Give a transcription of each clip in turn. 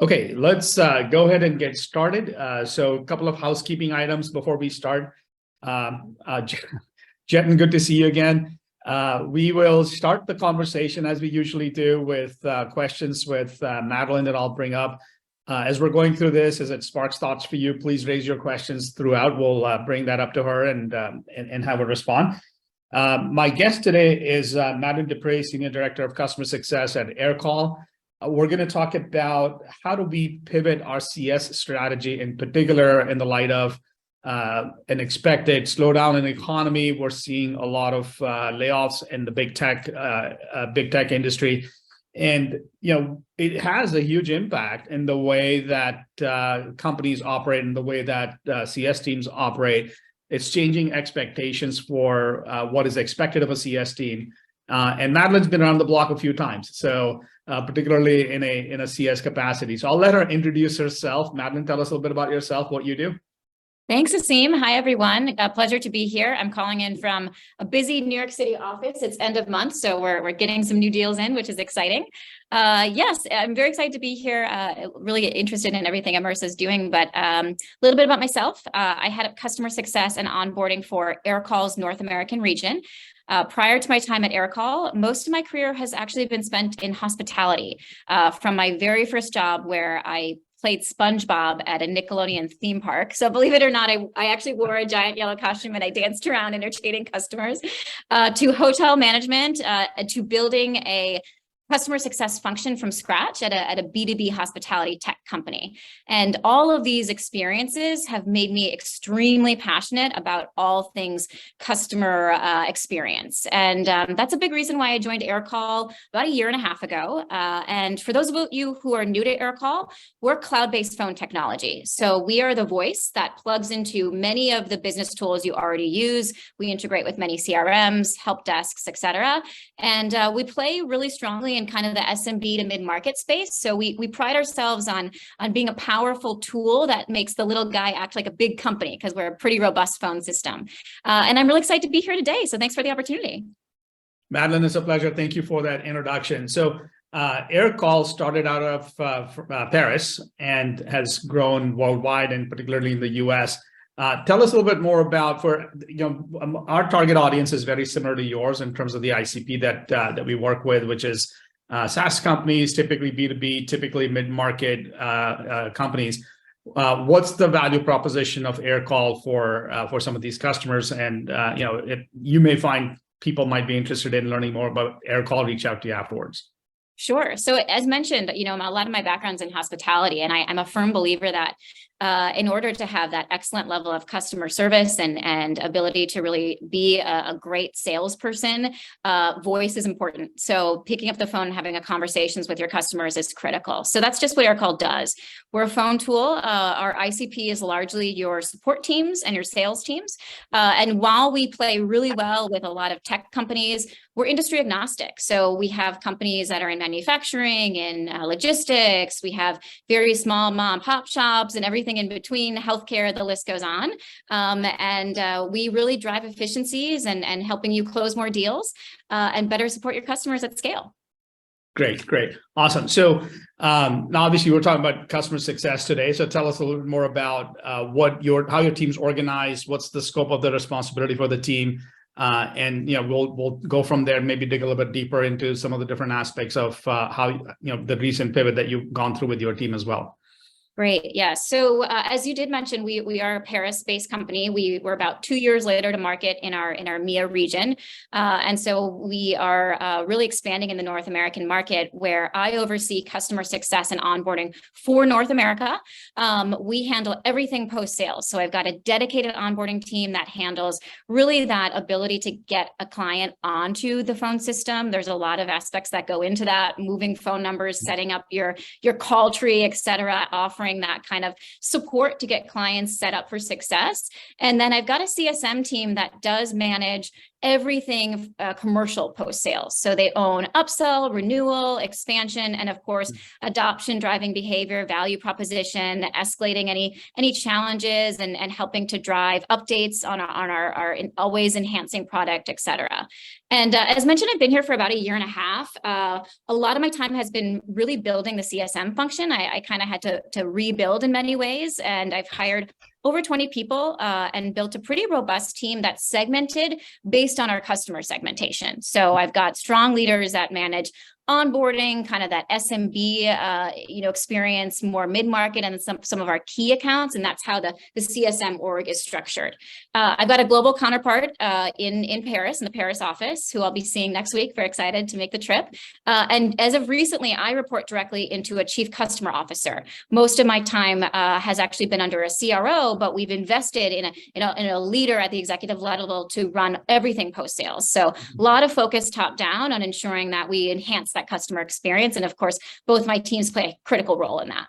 Okay, let's go ahead and get started. So a couple of housekeeping items before we start. Jetin, good to see you again. We will start the conversation as we usually do with questions with Madelyn that I'll bring up. As we're going through this, as it sparks thoughts for you, please raise your questions throughout. We'll bring that up to her and have her respond. My guest today is Madelyn DePrey, Senior Director of Customer Success at Aircall. We're going to talk about how do we pivot our CS strategy, in particular in the light of an expected slowdown in the economy. We're seeing a lot of layoffs in the big tech industry, and it has a huge impact in the way that companies operate, in the way that CS teams operate. It's changing expectations for what is expected of a CS team. And Madelyn's been around the block a few times, so particularly in a CS capacity. So I'll let her introduce herself. Madelyn, tell us a little bit about yourself, what you do. Thanks, Asim. Hi, everyone. A pleasure to be here. I'm calling in from a busy New York City office. It's end of month, so we're getting some new deals in, which is exciting. Yes, I'm very excited to be here. Really interested in everything Immersa is doing, but a little bit about myself. I head up customer success and onboarding for Aircall's North American region. Prior to my time at Aircall, most of my career has actually been spent in hospitality. From my very first job, where I played SpongeBob at a Nickelodeon theme park. So believe it or not, I actually wore a giant yellow costume and I danced around entertaining customers, to hotel management, to building a customer success function from scratch at a B2B hospitality tech company. And all of these experiences have made me extremely passionate about all things customer experience. And that's a big reason why I joined Aircall about a year and a half ago. And for those of you who are new to Aircall, we're cloud-based phone technology. So we are the voice that plugs into many of the business tools you already use. We integrate with many CRMs, help desks, et cetera. And we play really strongly in kind of the SMB to mid-market space. So we pride ourselves on being a powerful tool that makes the little guy act like a big company, because we're a pretty robust phone system. And I'm really excited to be here today. So thanks for the opportunity. Madelyn, it's a pleasure. Thank you for that introduction. So Aircall started out of Paris and has grown worldwide, and particularly in the US. Tell us a little bit more about, our target audience is very similar to yours in terms of the ICP that we work with, which is SaaS companies, typically B2B, typically mid-market companies. What's the value proposition of Aircall for some of these customers? And you may find people might be interested in learning more about Aircall, reach out to you afterwards. Sure. So as mentioned, a lot of my background's in hospitality, and I'm a firm believer that in order to have that excellent level of customer service and ability to really be a great salesperson, voice is important. So picking up the phone and having a conversations with your customers is critical. So that's just what Aircall does. We're a phone tool. Our ICP is largely your support teams and your sales teams. And while we play really well with a lot of tech companies, we're industry agnostic. So we have companies that are in manufacturing and logistics. We have very small mom and pop shops and everything in between, healthcare, the list goes on. And we really drive efficiencies and helping you close more deals and better support your customers at scale. Great. Awesome. So now obviously we're talking about customer success today. So tell us a little bit more about how your team's organized, what's the scope of the responsibility for the team. And we'll go from there, maybe dig a little bit deeper into some of the different aspects of how the recent pivot that you've gone through with your team as well. Great. Yeah. So as you did mention, we are a Paris-based company. We were about 2 years later to market in our MIA region. And so we are really expanding in the North American market, where I oversee customer success and onboarding for North America. We handle everything post-sales. So I've got a dedicated onboarding team that handles really that ability to get a client onto the phone system. There's a lot of aspects that go into that, moving phone numbers, setting up your call tree, et cetera, offering that kind of support to get clients set up for success. And then I've got a CSM team that does manage everything commercial post-sales. So they own upsell, renewal, expansion, and of course, adoption, driving behavior, value proposition, escalating any challenges, and helping to drive updates on our always enhancing product, et cetera. And as mentioned, I've been here for about 1.5 years. A lot of my time has been really building the CSM function. I kind of had to rebuild in many ways, and I've hired over 20 people and built a pretty robust team that's segmented based on our customer segmentation. So I've got strong leaders that manage onboarding, kind of that SMB, experience, more mid-market, and some of our key accounts, and that's how the CSM org is structured. I've got a global counterpart in Paris, in the Paris office, who I'll be seeing next week. Very excited to make the trip. And as of recently, I report directly into a chief customer officer. Most of my time has actually been under a CRO, but we've invested in a leader at the executive level to run everything post-sales. So a lot of focus top down on ensuring that we enhance that customer experience. And of course, both my teams play a critical role in that.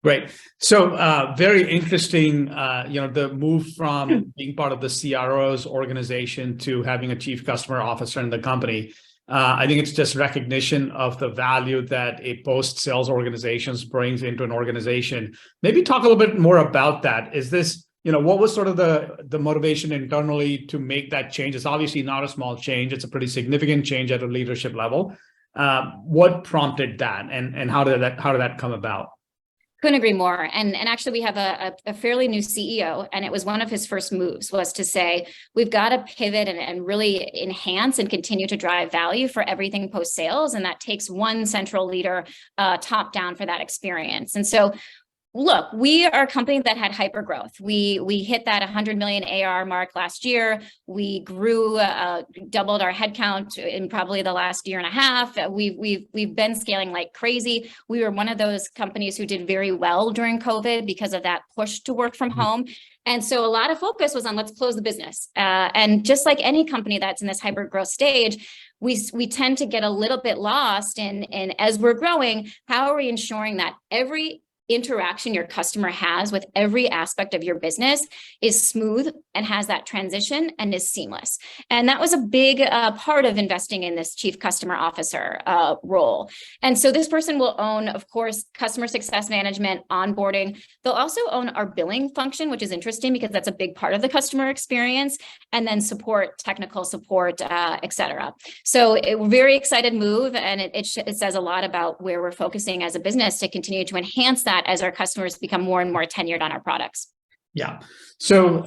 Great. So very interesting, the move from being part of the CRO's organization to having a chief customer officer in the company. I think it's just recognition of the value that a post-sales organization brings into an organization. Maybe talk a little bit more about that. Is this, what was sort of the motivation internally to make that change? It's obviously not a small change. It's a pretty significant change at a leadership level. What prompted that, and how did that come about? Couldn't agree more. And actually, we have a fairly new CEO, and it was one of his first moves was to say, we've got to pivot and really enhance and continue to drive value for everything post-sales. And that takes one central leader top down for that experience. And so, look, we are a company that had hyper growth. We hit that 100 million AR mark last year. We grew, doubled our headcount in probably the last 1.5 years. We've been scaling like crazy. We were one of those companies who did very well during COVID because of that push to work from home. And so a lot of focus was on let's close the business. And just like any company that's in this hyper growth stage, we tend to get a little bit lost in as we're growing, how are we ensuring that every interaction your customer has with every aspect of your business is smooth and has that transition and is seamless. And that was a big part of investing in this chief customer officer role. And so this person will own, of course, customer success management, onboarding. They'll also own our billing function, which is interesting because that's a big part of the customer experience, and then support, technical support, et cetera. So a very excited move, and it says a lot about where we're focusing as a business to continue to enhance that as our customers become more and more tenured on our products. Yeah. So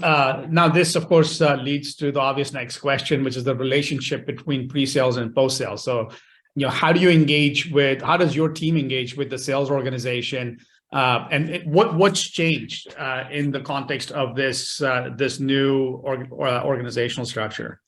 now this, of course, leads to the obvious next question, which is the relationship between pre-sales and post-sales. So, how does your team engage with the sales organization? And what's changed in the context of this new organizational structure?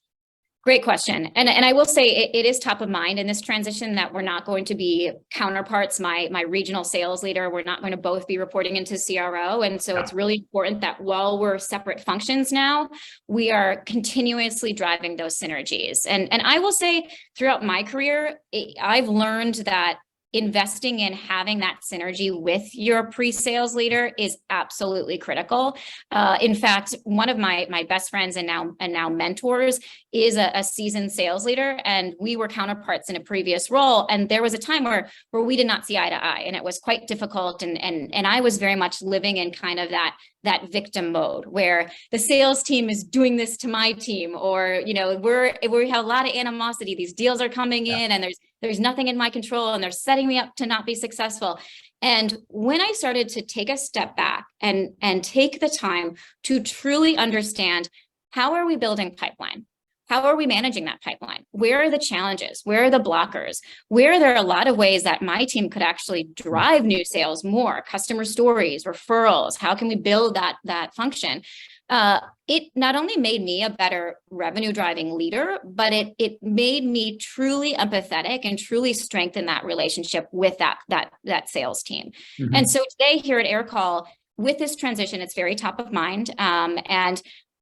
Great question. And I will say it is top of mind in this transition that we're not going to be counterparts. My regional sales leader, we're not going to both be reporting into CRO. And so It's really important that while we're separate functions now, we are continuously driving those synergies. And I will say throughout my career, I've learned that investing in having that synergy with your pre-sales leader is absolutely critical. In fact, one of my best friends and now mentors is a seasoned sales leader, and we were counterparts in a previous role. And there was a time where we did not see eye to eye, and it was quite difficult. And I was very much living in kind of that victim mode where the sales team is doing this to my team, or we have a lot of animosity. These deals are coming in, and there's nothing in my control, and they're setting me up to not be successful. And when I started to take a step back and take the time to truly understand, how are we building pipeline? How are we managing that pipeline? Where are the challenges? Where are the blockers? Where are there a lot of ways that my team could actually drive new sales more, customer stories, referrals? How can we build that function? It not only made me a better revenue driving leader, but it made me truly empathetic and truly strengthen that relationship with that sales team. Mm-hmm. And so today here at Aircall, with this transition, it's very top of mind. And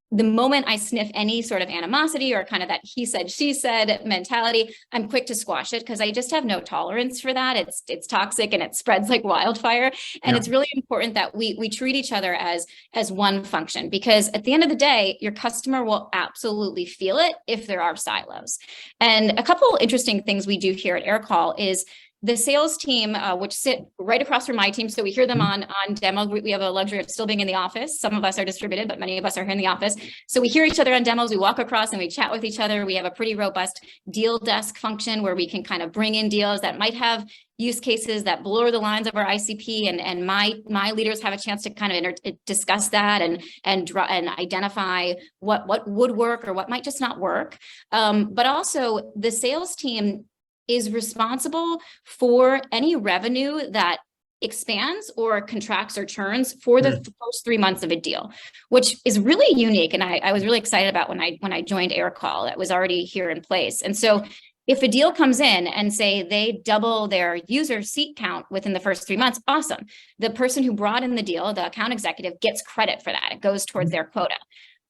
the moment I sniff any sort of animosity or kind of that he said, she said mentality, I'm quick to squash it because I just have no tolerance for that. It's toxic and it spreads like wildfire. And it's really important that we treat each other as one function, because at the end of the day, your customer will absolutely feel it if there are silos. And a couple interesting things we do here at Aircall is the sales team, which sit right across from my team. So we hear them on demo. We have a luxury of still being in the office. Some of us are distributed, but many of us are here in the office. So we hear each other on demos. We walk across and we chat with each other. We have a pretty robust deal desk function where we can kind of bring in deals that might have use cases that blur the lines of our ICP, and my leaders have a chance to kind of discuss that and identify what would work or what might just not work. But also the sales team is responsible for any revenue that expands or contracts or churns for the first 3 months of a deal, which is really unique. And I was really excited about when I joined Aircall, that was already here in place. And so if a deal comes in and say they double their user seat count within the first 3 months, awesome. The person who brought in the deal, the account executive, gets credit for that. It goes towards their quota.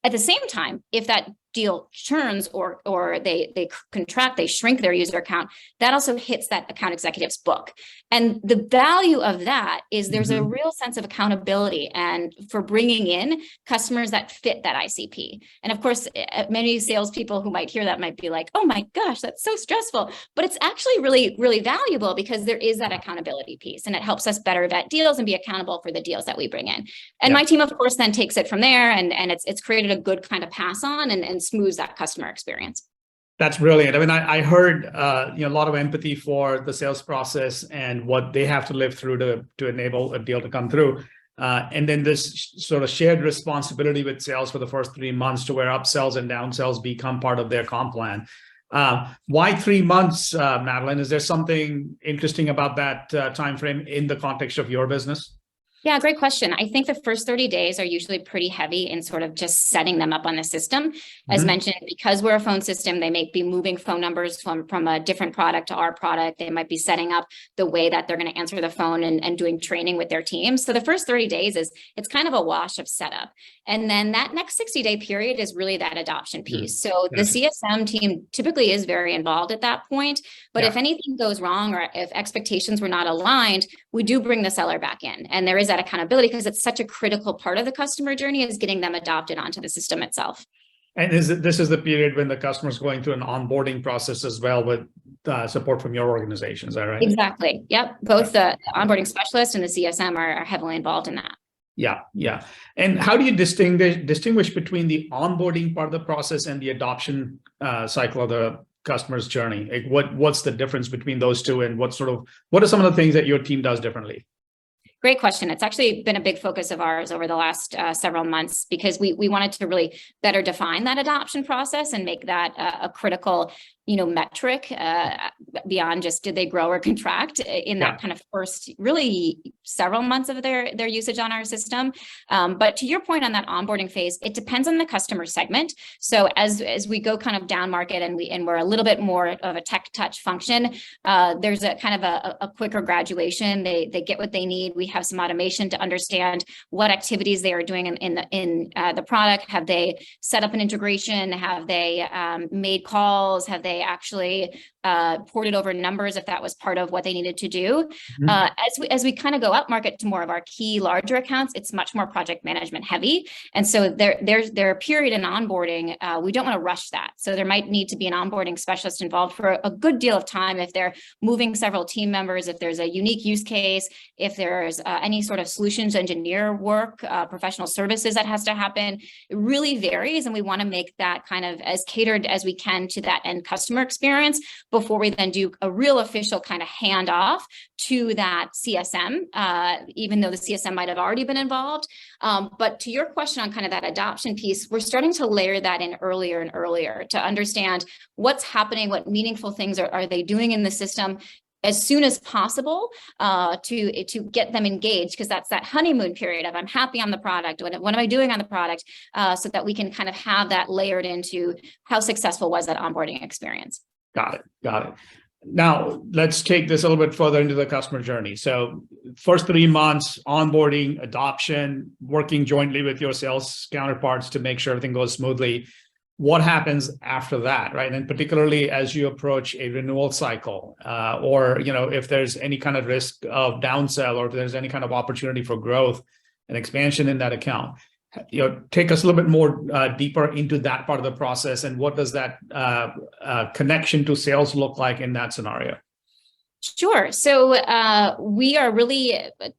At the same time, if that deal churns or they contract, they shrink their user account, that also hits that account executive's book. And the value of that is there's a real sense of accountability and for bringing in customers that fit that ICP. And of course, many salespeople who might hear that might be like, oh my gosh, that's so stressful. But it's actually really, really valuable because there is that accountability piece, and it helps us better vet deals and be accountable for the deals that we bring in. And my team, of course, then takes it from there, and it's created a good kind of pass on and smooths that customer experience. That's brilliant. I mean, I heard a lot of empathy for the sales process and what they have to live through to enable a deal to come through. And then this sort of shared responsibility with sales for the first 3 months to where upsells and downsells become part of their comp plan. Why 3 months, Madelyn? Is there something interesting about that time frame in the context of your business? Yeah, great question. I think the first 30 days are usually pretty heavy in sort of just setting them up on the system. As mentioned, because we're a phone system, they may be moving phone numbers from a different product to our product. They might be setting up the way that they're going to answer the phone and doing training with their team. So the first 30 days it's kind of a wash of setup. And then that next 60-day period is really that adoption piece. So the CSM team typically is very involved at that point. But if anything goes wrong or if expectations were not aligned, we do bring the seller back in. And there is that accountability because it's such a critical part of the customer journey is getting them adopted onto the system itself. And this is the period when the customer is going through an onboarding process as well with support from your organization. Is that right? Exactly. Yep. Both the onboarding specialist and the CSM are heavily involved in that. Yeah. And how do you distinguish between the onboarding part of the process and the adoption cycle of the customer's journey? Like what's the difference between those two, and what are some of the things that your team does differently? Great question. It's actually been a big focus of ours over the last several months because we wanted to really better define that adoption process and make that a critical metric beyond just did they grow or contract in that kind of first really several months of their usage on our system. But to your point on that onboarding phase, it depends on the customer segment. So as we go kind of down market and we're a little bit more of a tech touch function, there's a kind of a quicker graduation. They get what they need. We have some automation to understand what activities they are doing in the product. Have they set up an integration? Have they made calls? Have they actually ported over numbers if that was part of what they needed to do? As we kind of go up market to more of our key larger accounts, it's much more project management heavy. And so there's a period in onboarding, we don't want to rush that. So there might need to be an onboarding specialist involved for a good deal of time if they're moving several team members, if there's a unique use case, if there's any sort of solutions engineer work, professional services that has to happen. It really varies, and we want to make that kind of as catered as we can to that end customer experience before we then do a real official kind of handoff to that CSM, even though the CSM might have already been involved. But to your question on kind of that adoption piece, we're starting to layer that in earlier and earlier to understand what's happening, what meaningful things are they doing in the system as soon as possible to get them engaged, because that's that honeymoon period of I'm happy on the product, what am I doing on the product, so that we can kind of have that layered into how successful was that onboarding experience. Got it. Now, let's take this a little bit further into the customer journey. So first 3 months, onboarding, adoption, working jointly with your sales counterparts to make sure everything goes smoothly. What happens after that, right? And particularly as you approach a renewal cycle, or if there's any kind of risk of downsell, or if there's any kind of opportunity for growth and expansion in that account. Take us a little bit more deeper into that part of the process, and what does that connection to sales look like in that scenario? Sure. So we are really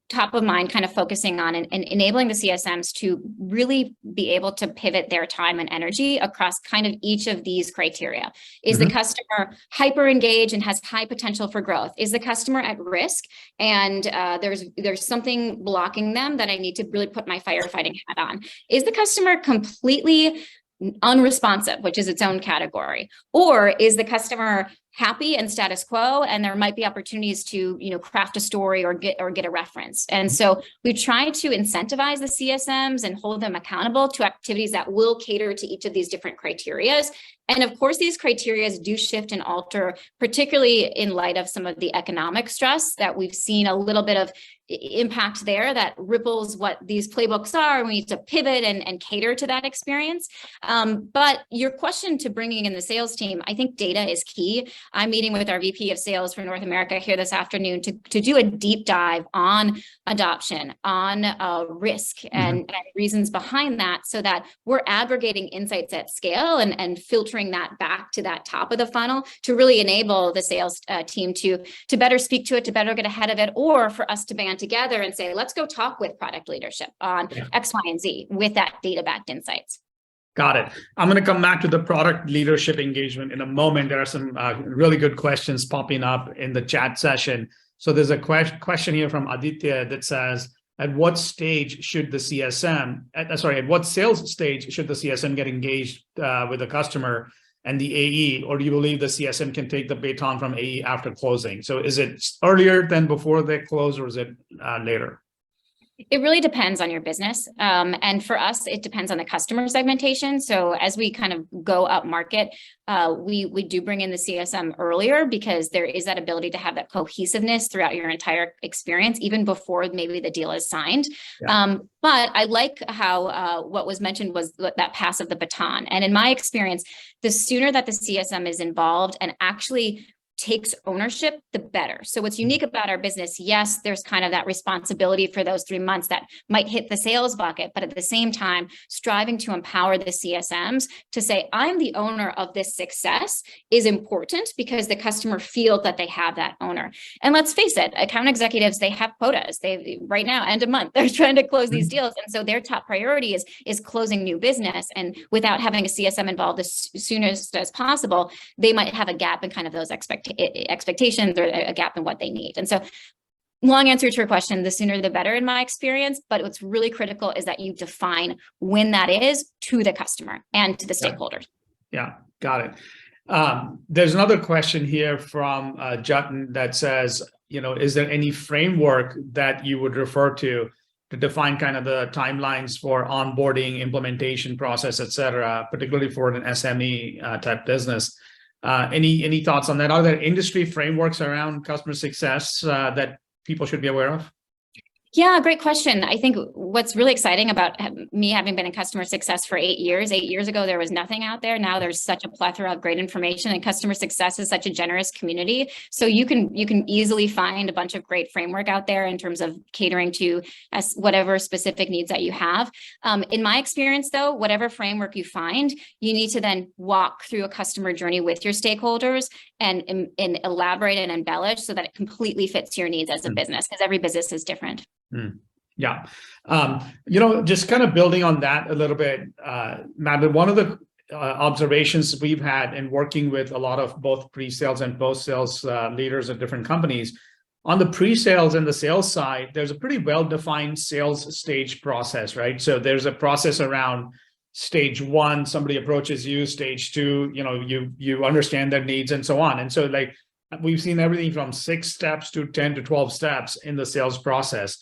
top of mind, kind of focusing on and enabling the CSMs to really be able to pivot their time and energy across kind of each of these criteria. Is the customer hyper engaged and has high potential for growth? Is the customer at risk and there's something blocking them that I need to really put my firefighting hat on? Is the customer completely unresponsive, which is its own category? Or is the customer happy and status quo, and there might be opportunities to craft a story or get a reference? And so we try to incentivize the CSMs and hold them accountable to activities that will cater to each of these different criterias. And of course, these criteria do shift and alter, particularly in light of some of the economic stress that we've seen a little bit of impact there that ripples what these playbooks are. We need to pivot and cater to that experience. But your question to bringing in the sales team, I think data is key. I'm meeting with our VP of sales for North America here this afternoon to do a deep dive on adoption, on risk and reasons behind that, so that we're aggregating insights at scale and filtering that back to that top of the funnel to really enable the sales team to better speak to it, to better get ahead of it, or for us to band together and say, let's go talk with product leadership on X, Y, and Z with that data-backed insights. Got it. I'm going to come back to the product leadership engagement in a moment. There are some really good questions popping up in the chat session. So there's a question here from Aditya that says, at what stage should the CSM, at what sales stage should the CSM get engaged with the customer and the AE, or do you believe the CSM can take the baton from AE after closing? So is it earlier than before they close, or is it later? It really depends on your business. And for us, it depends on the customer segmentation. So as we kind of go up market, we do bring in the CSM earlier because there is that ability to have that cohesiveness throughout your entire experience, even before maybe the deal is signed. Yeah. But I like how what was mentioned was that pass of the baton. And in my experience, the sooner that the CSM is involved and actually takes ownership, the better. So what's unique about our business, yes, there's kind of that responsibility for those 3 months that might hit the sales bucket, but at the same time, striving to empower the CSMs to say, I'm the owner of this success is important because the customer feels that they have that owner. And let's face it, account executives, they have quotas. They right now, end of month, they're trying to close these deals. And so their top priority is closing new business. And without having a CSM involved as soon as possible, they might have a gap in kind of those expectations or a gap in what they need. And so long answer to your question, the sooner the better in my experience, but what's really critical is that you define when that is to the customer and to the stakeholders. Yeah, got it. There's another question here from Jatin that says, is there any framework that you would refer to define kind of the timelines for onboarding, implementation process, et cetera, particularly for an SME type business? Any thoughts on that? Are there industry frameworks around customer success that people should be aware of? Yeah, great question. I think what's really exciting about me having been in customer success for 8 years, 8 years ago, there was nothing out there. Now there's such a plethora of great information, and customer success is such a generous community. So you can easily find a bunch of great framework out there in terms of catering to whatever specific needs that you have. In my experience, though, whatever framework you find, you need to then walk through a customer journey with your stakeholders and elaborate and embellish so that it completely fits your needs as a business, because every business is different. Yeah. Just kind of building on that a little bit, Madelyn, one of the observations we've had in working with a lot of both pre-sales and post-sales leaders at different companies, on the pre-sales and the sales side, there's a pretty well-defined sales stage process, right? So there's a process around stage 1, somebody approaches you, stage 2, you understand their needs and so on. And so we've seen everything from 6 steps to 10 to 12 steps in the sales process.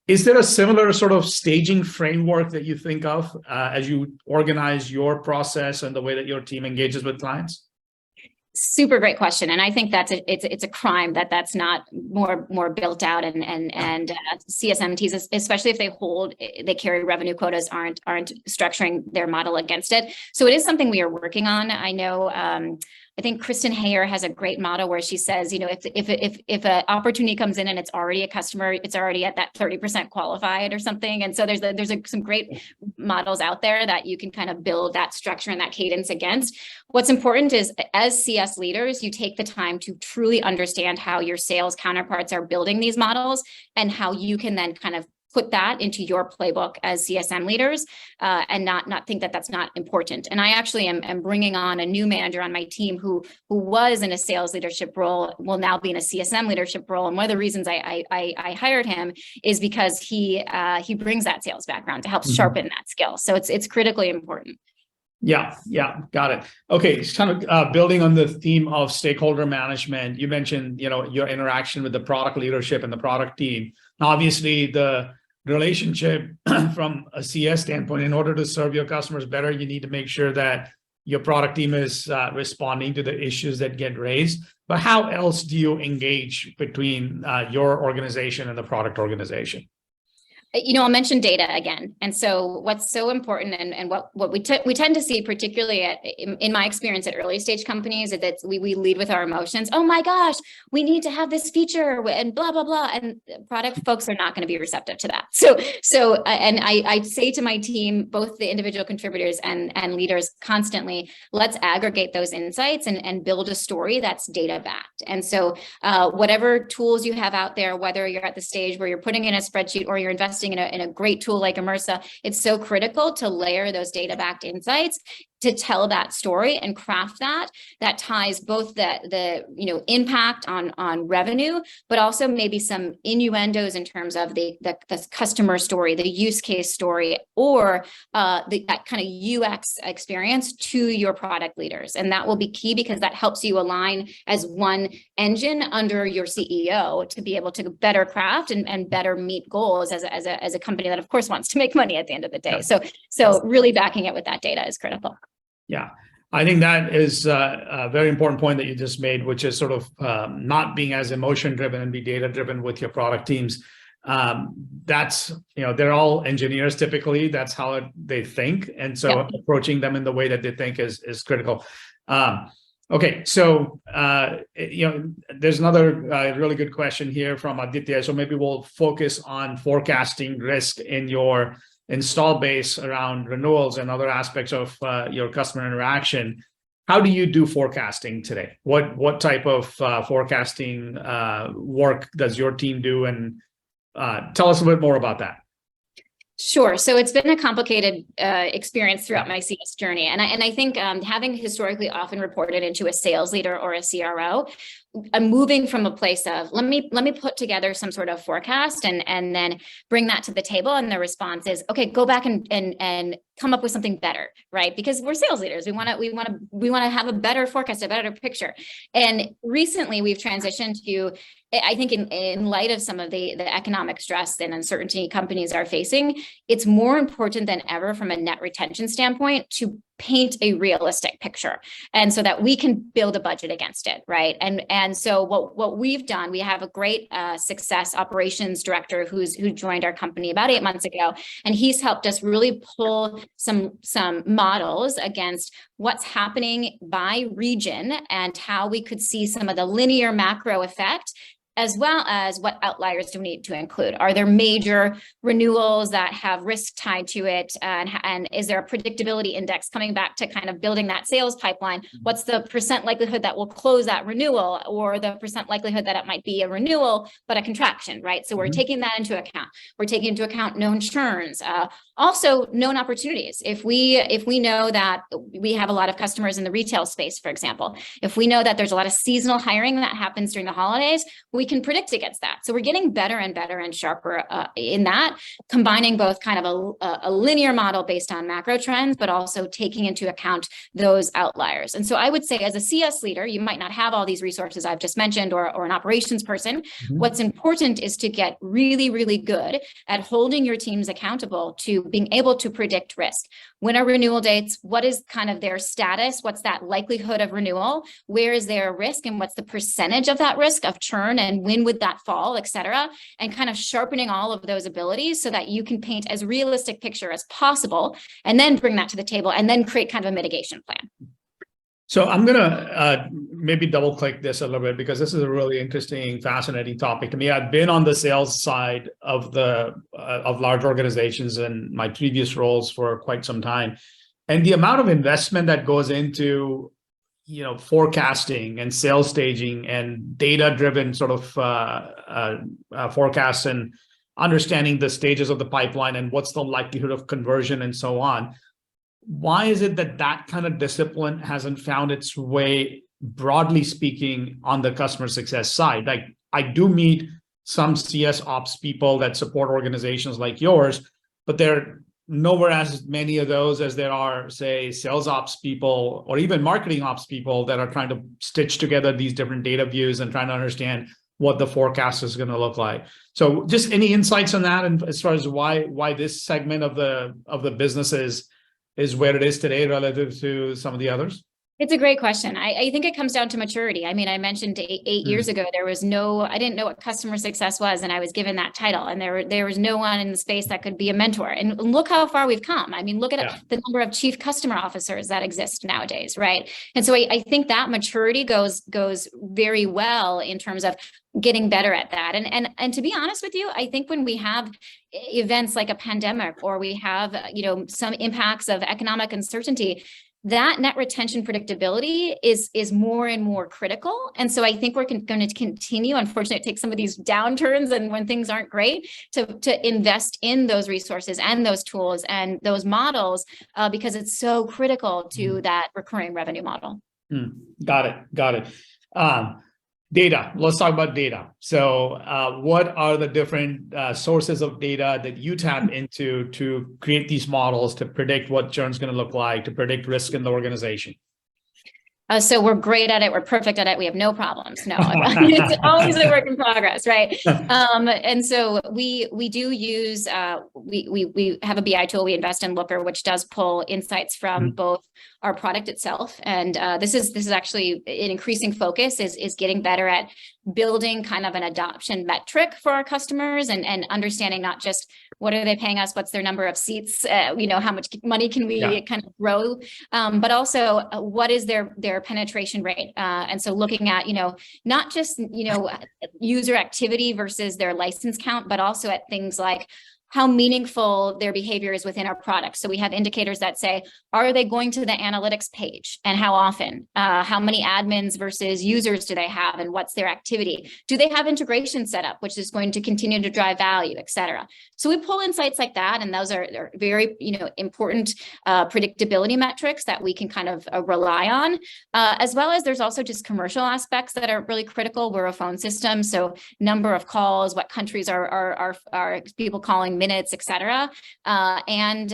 Is there a similar sort of staging framework that you think of as you organize your process and the way that your team engages with clients? Super great question, and I think it's a crime that's not more built out, and CSMTs, especially if they carry revenue quotas, aren't structuring their model against it. So it is something we are working on. I know. I think Kristen Hayer has a great model where she says, if an opportunity comes in and it's already a customer, it's already at that 30% qualified or something. And so there's some great models out there that you can kind of build that structure and that cadence against. What's important is, as CS leaders, you take the time to truly understand how your sales counterparts are building these models and how you can then kind of put that into your playbook as CSM leaders, and not think that that's not important. And I actually am bringing on a new manager on my team who was in a sales leadership role, will now be in a CSM leadership role. And one of the reasons I hired him is because he brings that sales background to help sharpen that skill. So it's critically important. Yeah, got it. Okay, it's kind of building on the theme of stakeholder management. You mentioned, your interaction with the product leadership and the product team. Now, obviously, the relationship from a CS standpoint, in order to serve your customers better, you need to make sure that your product team is responding to the issues that get raised. But how else do you engage between your organization and the product organization? I'll mention data again. And so what's so important, and what we tend to see, particularly in my experience at early stage companies, is that we lead with our emotions. Oh my gosh, we need to have this feature and blah, blah, blah. And product folks are not going to be receptive to that. And I say to my team, both the individual contributors and leaders constantly, let's aggregate those insights and build a story that's data backed. And so whatever tools you have out there, whether you're at the stage where you're putting in a spreadsheet or you're investing in a great tool like Immersa, it's so critical to layer those data-backed insights to tell that story and craft that ties both the impact on revenue, but also maybe some innuendos in terms of the customer story, the use case story, or that kind of UX experience to your product leaders. And that will be key, because that helps you align as one engine under your CEO to be able to better craft and better meet goals as a company that, of course, wants to make money at the end of the day. Yeah. So really backing it with that data is critical. Yeah, I think that is a very important point that you just made, which is sort of not being as emotion driven and be data driven with your product teams. That's, they're all engineers typically. That's how they think. And so approaching them in the way that they think is critical. Okay, so, there's another really good question here from Aditya. So maybe we'll focus on forecasting risk in your install base around renewals and other aspects of your customer interaction. How do you do forecasting today? What type of forecasting work does your team do? And tell us a bit more about that. Sure. So it's been a complicated experience throughout my CS journey. And I think having historically often reported into a sales leader or a CRO, I'm moving from a place of let me put together some sort of forecast and then bring that to the table. And the response is, okay, go back and come up with something better, right? Because we're sales leaders. We want to have a better forecast, a better picture. And recently we've transitioned to, I think in light of some of the economic stress and uncertainty companies are facing, it's more important than ever from a net retention standpoint to paint a realistic picture, and so that we can build a budget against it, right? And so what we've done, we have a great success operations director who joined our company about 8 months ago, and he's helped us really pull some models against what's happening by region and how we could see some of the linear macro effect, as well as what outliers do we need to include. Are there major renewals that have risk tied to it? And is there a predictability index coming back to kind of building that sales pipeline? What's the percent likelihood that we'll close that renewal, or the percent likelihood that it might be a renewal, but a contraction, right? So we're taking that into account. We're taking into account known churns, also known opportunities. If we know that we have a lot of customers in the retail space, for example, if we know that there's a lot of seasonal hiring that happens during the holidays, we can predict against that. So we're getting better and better and sharper in that, combining both kind of a linear model based on macro trends, but also taking into account those outliers. And so I would say as a CS leader, you might not have all these resources I've just mentioned or an operations person. What's important is to get really, really good at holding your teams accountable to being able to predict risk. When are renewal dates? What is kind of their status? What's that likelihood of renewal? Where is their risk? And what's the percentage of that risk of churn? And when would that fall, et cetera? And kind of sharpening all of those abilities so that you can paint as realistic picture as possible, and then bring that to the table and then create kind of a mitigation plan. So I'm going to maybe double click this a little bit, because this is a really interesting, fascinating topic to me. I've been on the sales side of large organizations in my previous roles for quite some time. And the amount of investment that goes into, forecasting and sales staging and data-driven sort of forecasts and understanding the stages of the pipeline and what's the likelihood of conversion and so on. Why is it that kind of discipline hasn't found its way, broadly speaking, on the customer success side? Like, I do meet some CS ops people that support organizations like yours, but there are nowhere as many of those as there are, say, sales ops people or even marketing ops people that are trying to stitch together these different data views and trying to understand what the forecast is going to look like. So just any insights on that, and as far as why this segment of the business is where it is today relative to some of the others? It's a great question. I think it comes down to maturity. I mean, I mentioned eight years ago, I didn't know what customer success was, and I was given that title, and there was no one in the space that could be a mentor. And look how far we've come. I mean, look at the number of chief customer officers that exist nowadays, right? And so I think that maturity goes very well in terms of getting better at that. And to be honest with you, I think when we have events like a pandemic, or we have, some impacts of economic uncertainty, that net retention predictability is more and more critical. And so I think we're going to continue, unfortunately, take some of these downturns and when things aren't great, to invest in those resources and those tools and those models, because it's so critical to that recurring revenue model. Got it. Data. Let's talk about data. So what are the different sources of data that you tap into to create these models to predict what churn is going to look like, to predict risk in the organization? So we're great at it. We're perfect at it. We have no problems. No, it's always a work in progress, right? And so we do use, we have a BI tool. We invest in Looker, which does pull insights from both our product itself. And this is actually an increasing focus is getting better at building kind of an adoption metric for our customers and understanding not just what are they paying us, what's their number of seats, how much money can we kind of grow, but also what is their penetration rate. And so looking at, not just, user activity versus their license count, but also at things like how meaningful their behavior is within our product. So we have indicators that say, are they going to the analytics page and how often? How many admins versus users do they have and what's their activity? Do they have integration set up, which is going to continue to drive value, et cetera? So we pull insights like that, and those are very important predictability metrics that we can kind of rely on, as well as there's also just commercial aspects that are really critical. We're a phone system, so number of calls, what countries are people calling, minutes, et cetera, and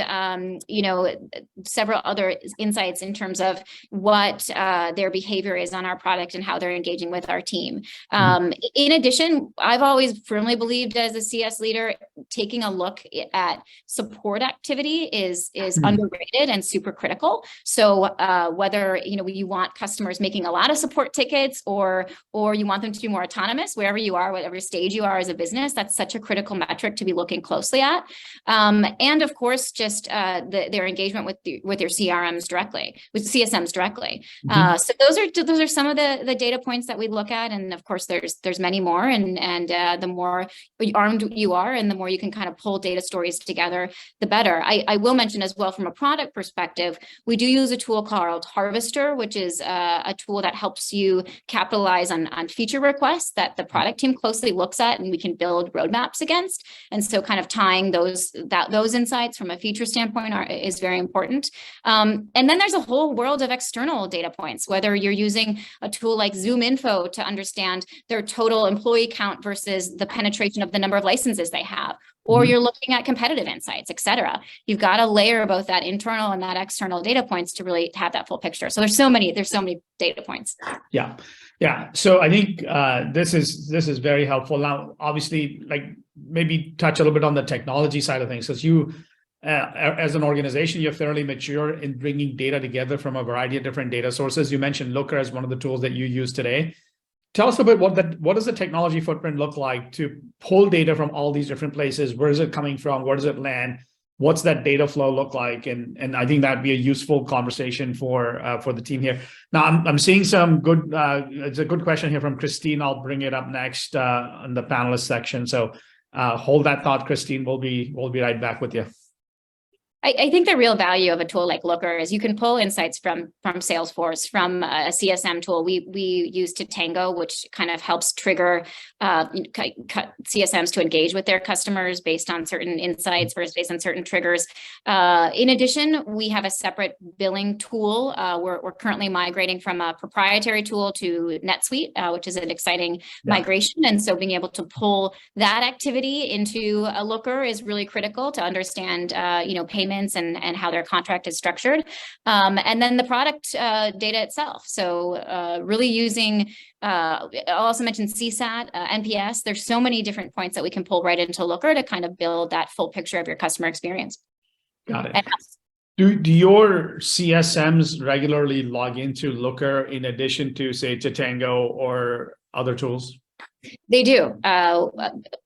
several other insights in terms of what their behavior is on our product and how they're engaging with our team. In addition, I've always firmly believed as a CS leader, taking a look at support activity is underrated and super critical. So whether you want customers making a lot of support tickets or you want them to be more autonomous, wherever you are, whatever stage you are as a business, that's such a critical metric to be looking closely at. And of course, just their engagement with your CRMs directly, with CSMs directly. So those are some of the data points that we look at, and of course, there's many more. And the more armed you are, and the more you can kind of pull data stories together, the better. I will mention as well, from a product perspective, we do use a tool called Harvester, which is a tool that helps you capitalize on feature requests that the product team closely looks at, and we can build roadmaps against. And so kind of tying those insights from a feature standpoint is very important. And then there's a whole world of external data points, whether you're using a tool like Zoom Info to understand their total employee count versus the penetration of the number of licenses they have, or you're looking at competitive insights, et cetera. You've got to layer both that internal and that external data points to really have that full picture. So there's so many data points. Yeah. Yeah. So I think this is very helpful. Now, obviously, like maybe touch a little bit on the technology side of things, because you, as an organization, you're fairly mature in bringing data together from a variety of different data sources. You mentioned Looker as one of the tools that you use today. Tell us a bit what does the technology footprint look like to pull data from all these different places? Where is it coming from? Where does it land? What's that data flow look like? And I think that'd be a useful conversation for the team here. Now, I'm seeing some good. It's a good question here from Christine. I'll bring it up next in the panelist section. So hold that thought, Christine. We'll be right back with you. I think the real value of a tool like Looker is you can pull insights from Salesforce, from a CSM tool. We use Tatango, which kind of helps trigger CSMs to engage with their customers based on certain insights versus based on certain triggers. In addition, we have a separate billing tool. We're currently migrating from a proprietary tool to NetSuite, which is an exciting migration. And so being able to pull that activity into a Looker is really critical to understand, payments and how their contract is structured. And then the product data itself. So really using, I'll also mention CSAT, NPS. There's so many different points that we can pull right into Looker to kind of build that full picture of your customer experience. Got it. Do your CSMs regularly log into Looker in addition to, say, Tatango or other tools? They do,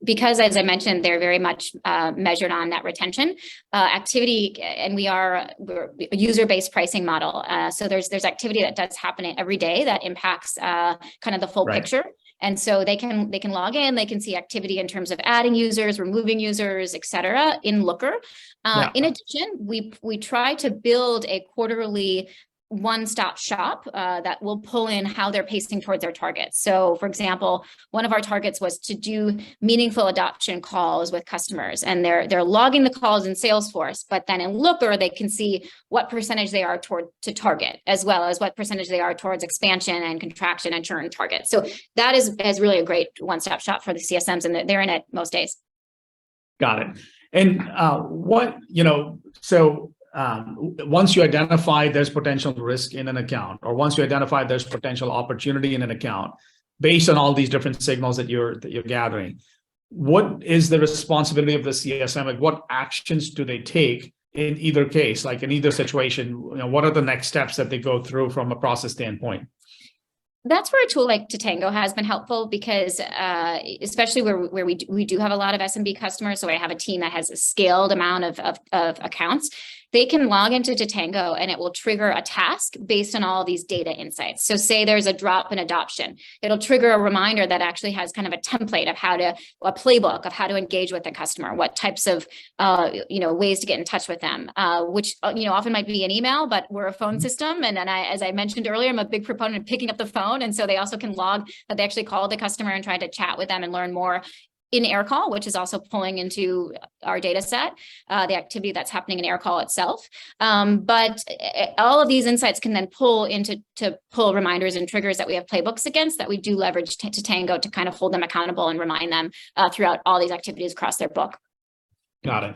because as I mentioned, they're very much measured on net retention, activity, and we're a user-based pricing model. So there's activity that does happen every day that impacts kind of the full picture. And so they can log in, they can see activity in terms of adding users, removing users, et cetera, in Looker. In addition, we try to build a quarterly one-stop shop that will pull in how they're pacing towards their targets. So for example, one of our targets was to do meaningful adoption calls with customers, and they're logging the calls in Salesforce, but then in Looker, they can see what percentage they are to target, as well as what percentage they are towards expansion and contraction and churn targets. So that is really a great one-stop shop for the CSMs, and they're in it most days. Got it. And once you identify there's potential risk in an account, or once you identify there's potential opportunity in an account, based on all these different signals that you're gathering, what is the responsibility of the CSM? Like, what actions do they take in either case? Like in either situation, what are the next steps that they go through from a process standpoint? That's where a tool like Tatango has been helpful, because especially where we do have a lot of SMB customers, so I have a team that has a scaled amount of accounts. They can log into Tatango and it will trigger a task based on all these data insights. So say there's a drop in adoption, it'll trigger a reminder that actually has kind of a template of a playbook of how to engage with the customer, what types of, ways to get in touch with them, which, often might be an email, but we're a phone system. And then as I mentioned earlier, I'm a big proponent of picking up the phone. And so they also can log that they actually called the customer and tried to chat with them and learn more in Aircall, which is also pulling into our data set, the activity that's happening in Aircall itself. But all of these insights can then pull reminders and triggers that we have playbooks against, that we do leverage Tatango to kind of hold them accountable and remind them throughout all these activities across their book. Got it.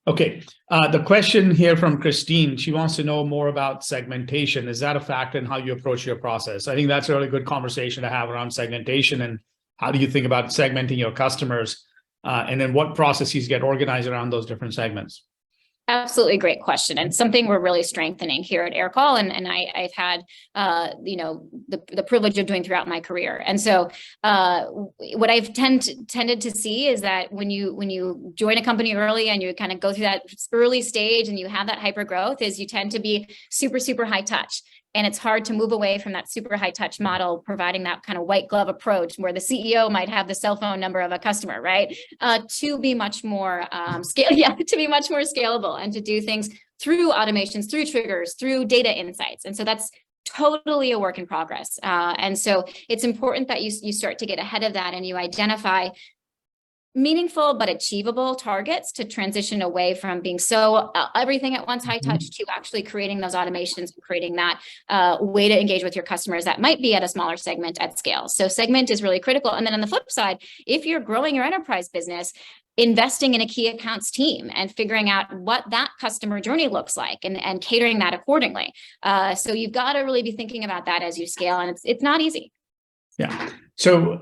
Okay. The question here from Christine, she wants to know more about segmentation. Is that a factor in how you approach your process? I think that's a really good conversation to have around segmentation, and how do you think about segmenting your customers, and then what processes get organized around those different segments? Absolutely great question, and something we're really strengthening here at Aircall, and I've had the privilege of doing throughout my career. And so what I've tended to see is that when you join a company early and you kind of go through that early stage and you have that hyper growth, is you tend to be super high touch. And it's hard to move away from that super high touch model, providing that kind of white glove approach where the CEO might have the cell phone number of a customer, right? To be much more scalable and to do things through automations, through triggers, through data insights. And so that's totally a work in progress. And so it's important that you start to get ahead of that and you identify meaningful but achievable targets to transition away from being so everything at once high touch to actually creating those automations and creating that way to engage with your customers that might be at a smaller segment at scale. So segment is really critical. And then on the flip side, if you're growing your enterprise business, investing in a key accounts team and figuring out what that customer journey looks like and catering that accordingly. So you've got to really be thinking about that as you scale, and it's not easy. Yeah. So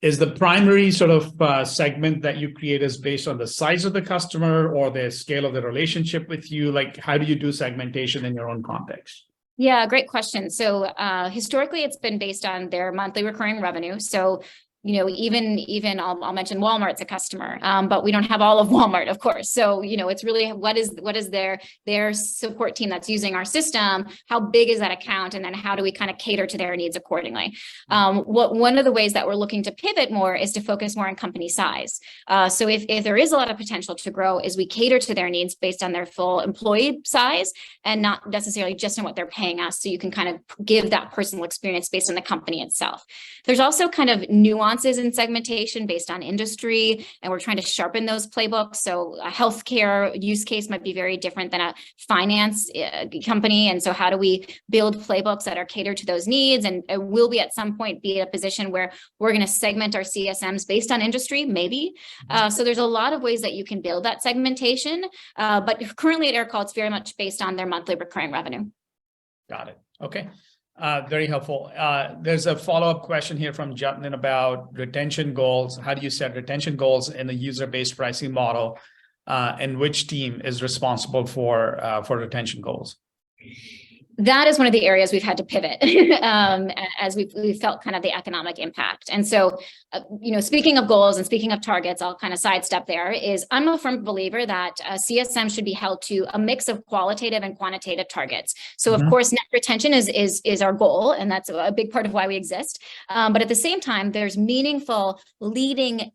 is the primary sort of segment that you create is based on the size of the customer or the scale of the relationship with you? Like, how do you do segmentation in your own context? Yeah, great question. So historically, it's been based on their monthly recurring revenue. So even I'll mention Walmart's a customer, but we don't have all of Walmart, of course. So, it's really what is their support team that's using our system, how big is that account? And then how do we kind of cater to their needs accordingly? One of the ways that we're looking to pivot more is to focus more on company size. So if there is a lot of potential to grow, is we cater to their needs based on their full employee size and not necessarily just on what they're paying us. So you can kind of give that personal experience based on the company itself. There's also kind of nuances in segmentation based on industry, and we're trying to sharpen those playbooks. So a healthcare use case might be very different than a finance company. And so how do we build playbooks that are catered to those needs? And will we at some point be in a position where we're going to segment our CSMs based on industry? Maybe. So there's a lot of ways that you can build that segmentation. But currently at Aircall, it's very much based on their monthly recurring revenue. Got it. Okay. Very helpful. There's a follow-up question here from Jatin about retention goals. How do you set retention goals in a user-based pricing model? And which team is responsible for retention goals? That is one of the areas we've had to pivot as we've felt kind of the economic impact. And so, speaking of goals and speaking of targets, I'll kind of sidestep there. I'm a firm believer that CSM should be held to a mix of qualitative and quantitative targets. So, of course, net retention is our goal, and that's a big part of why we exist. But at the same time, there's meaningful leading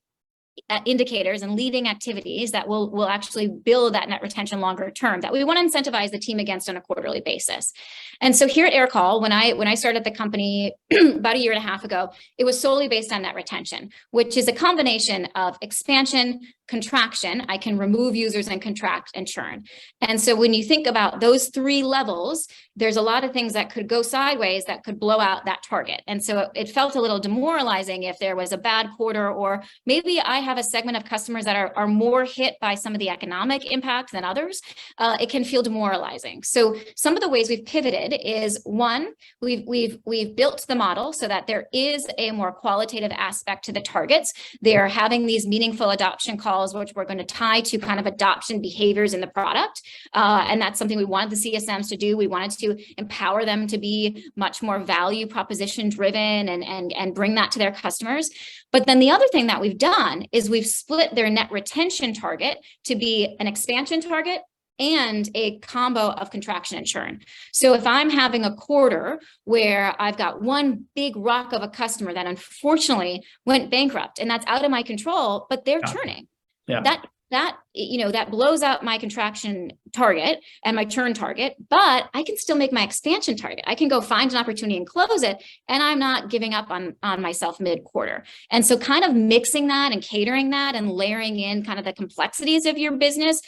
indicators and leading activities that will actually build that net retention longer term that we want to incentivize the team against on a quarterly basis. And so here at Aircall, when I started the company about a year and a half ago, it was solely based on net retention, which is a combination of expansion, contraction. I can remove users and contract and churn. And so when you think about those three levels, there's a lot of things that could go sideways that could blow out that target. And so it felt a little demoralizing if there was a bad quarter, or maybe I have a segment of customers that are more hit by some of the economic impact than others. It can feel demoralizing. So some of the ways we've pivoted is, one, we've built the model so that there is a more qualitative aspect to the targets. They're having these meaningful adoption calls, which we're going to tie to kind of adoption behaviors in the product. And that's something we wanted the CSMs to do. We wanted to empower them to be much more value proposition driven and bring that to their customers. But then the other thing that we've done is we've split their net retention target to be an expansion target and a combo of contraction and churn. So if I'm having a quarter where I've got one big rock of a customer that unfortunately went bankrupt, and that's out of my control, but they're churning. Yeah. That blows out my contraction target and my churn target, but I can still make my expansion target. I can go find an opportunity and close it, and I'm not giving up on myself mid-quarter. And so kind of mixing that and catering that and layering in kind of the complexities of your business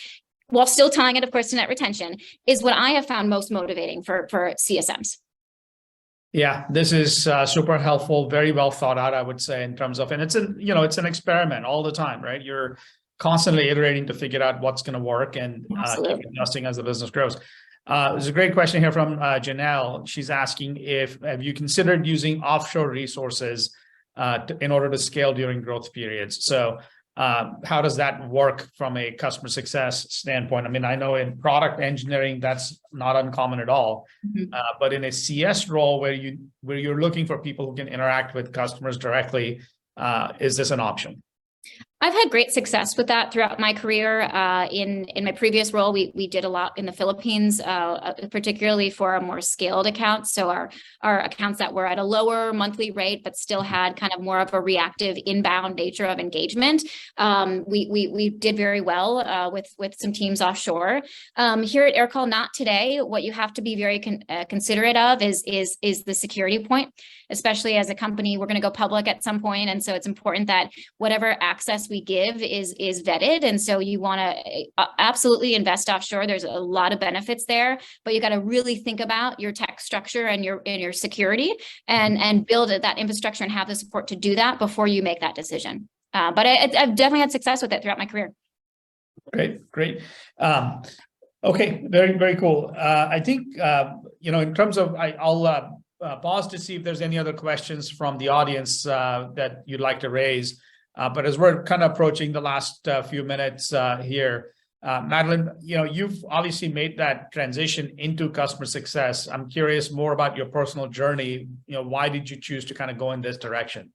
while still tying it, of course, to net retention is what I have found most motivating for CSMs. Yeah, this is super helpful, very well thought out, I would say, in terms of, and it's an experiment all the time, right? You're constantly iterating to figure out what's going to work and keep adjusting as the business grows. There's a great question here from Janelle. She's asking have you considered using offshore resources in order to scale during growth periods? So how does that work from a customer success standpoint? I mean, I know in product engineering, that's not uncommon at all. But in a CS role where you're looking for people who can interact with customers directly, is this an option? I've had great success with that throughout my career. In my previous role, we did a lot in the Philippines, particularly for our more scaled accounts. So our accounts that were at a lower monthly rate, but still had kind of more of a reactive inbound nature of engagement. We did very well with some teams offshore. Here at Aircall, not today. What you have to be very considerate of is the security point, especially as a company. We're going to go public at some point, and so it's important that whatever access advice we give is vetted. And so you want to absolutely invest offshore. There's a lot of benefits there, but you got to really think about your tech structure and your security and build that infrastructure and have the support to do that before you make that decision. But I've definitely had success with it throughout my career. Great. Okay, very cool. I think, in terms of, I'll pause to see if there's any other questions from the audience that you'd like to raise. But as we're kind of approaching the last few minutes here, Madelyn, you've obviously made that transition into customer success. I'm curious more about your personal journey. Why did you choose to kind of go in this direction?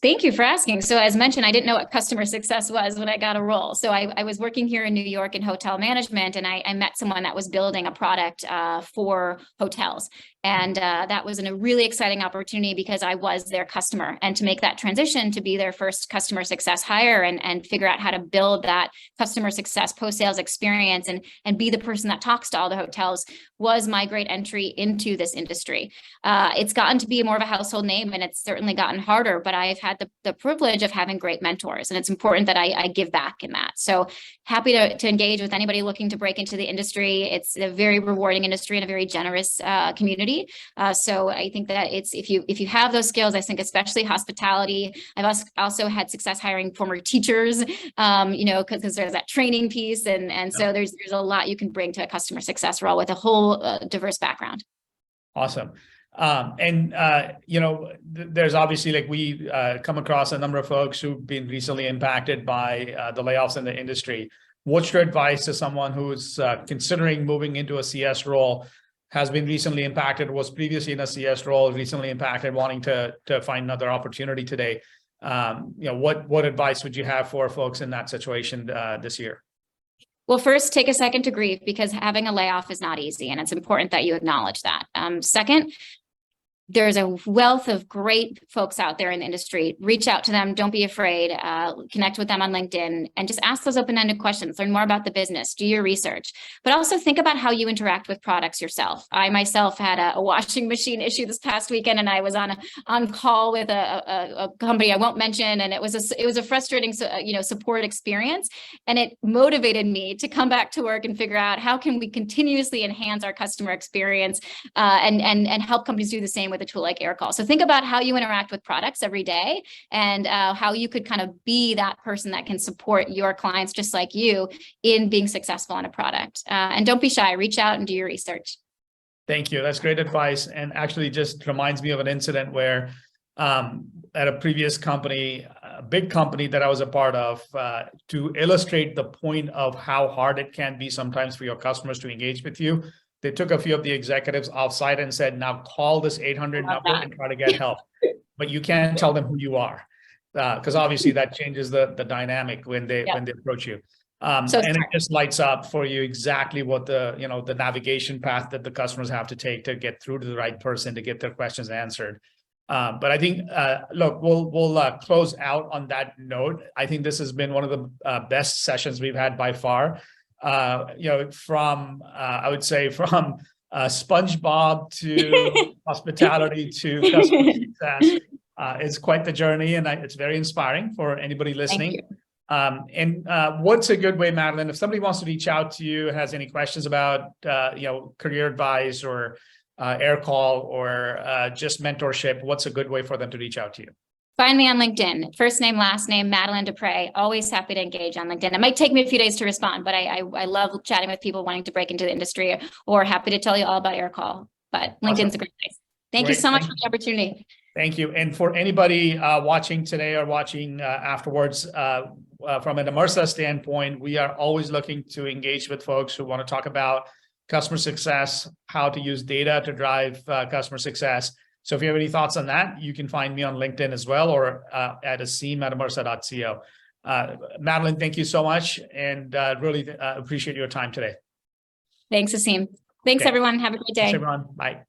Thank you for asking. So as mentioned, I didn't know what customer success was when I got a role. So I was working here in New York in hotel management, and I met someone that was building a product for hotels. And that was a really exciting opportunity because I was their customer, and to make that transition to be their first customer success hire and figure out how to build that customer success post-sales experience and be the person that talks to all the hotels was my great entry into this industry. It's gotten to be more of a household name, and it's certainly gotten harder, but I've had the privilege of having great mentors, and it's important that I give back in that. So happy to engage with anybody looking to break into the industry. It's a very rewarding industry and a very generous community. So I think that if you have those skills, I think especially hospitality. I've also had success hiring former teachers, because there's that training piece, and so there's a lot you can bring to a customer success role with a whole diverse background. Awesome. There's obviously, we come across a number of folks who've been recently impacted by the layoffs in the industry. What's your advice to someone who's considering moving into a CS role, has been recently impacted, was previously in a CS role, recently impacted, wanting to find another opportunity today? What advice would you have for folks in that situation this year? Well, first, take a second to grieve, because having a layoff is not easy, and it's important that you acknowledge that. Second, there's a wealth of great folks out there in the industry. Reach out to them. Don't be afraid. Connect with them on LinkedIn and just ask those open-ended questions. Learn more about the business. Do your research. But also think about how you interact with products yourself. I myself had a washing machine issue this past weekend, and I was on call with a company I won't mention, and it was a frustrating support experience, and it motivated me to come back to work and figure out how can we continuously enhance our customer experience and help companies do the same with a tool like Aircall. So think about how you interact with products every day, and how you could kind of be that person that can support your clients just like you in being successful on a product. And don't be shy. Reach out and do your research. Thank you. That's great advice. And actually just reminds me of an incident where at a previous company, a big company that I was a part of, to illustrate the point of how hard it can be sometimes for your customers to engage with you, they took a few of the executives offsite and said, now call this 800 number and try to get help. But you can't tell them who you are, because obviously that changes the dynamic when they approach you. And it just lights up for you exactly what the navigation path that the customers have to take to get through to the right person to get their questions answered. But I think, look, we'll close out on that note. I think this has been one of the best sessions we've had by far. From I would say from SpongeBob to hospitality to customer success, it's quite the journey, and it's very inspiring for anybody listening. And what's a good way, Madelyn, if somebody wants to reach out to you, has any questions about career advice or Aircall or just mentorship, what's a good way for them to reach out to you? Find me on LinkedIn. First name, last name, Madelyn DePrey. Always happy to engage on LinkedIn. It might take me a few days to respond, but I love chatting with people wanting to break into the industry, or happy to tell you all about Aircall. But LinkedIn's a great place. Thank you so much for the opportunity. Thank you. And for anybody watching today or watching afterwards, from an Immersa standpoint, we are always looking to engage with folks who want to talk about customer success, how to use data to drive customer success. So if you have any thoughts on that, you can find me on LinkedIn as well, or at asim@immersa.co. Madelyn, thank you so much, and really appreciate your time today. Thanks, Asim. Thanks, everyone. Have a great day. Thanks, everyone. Bye.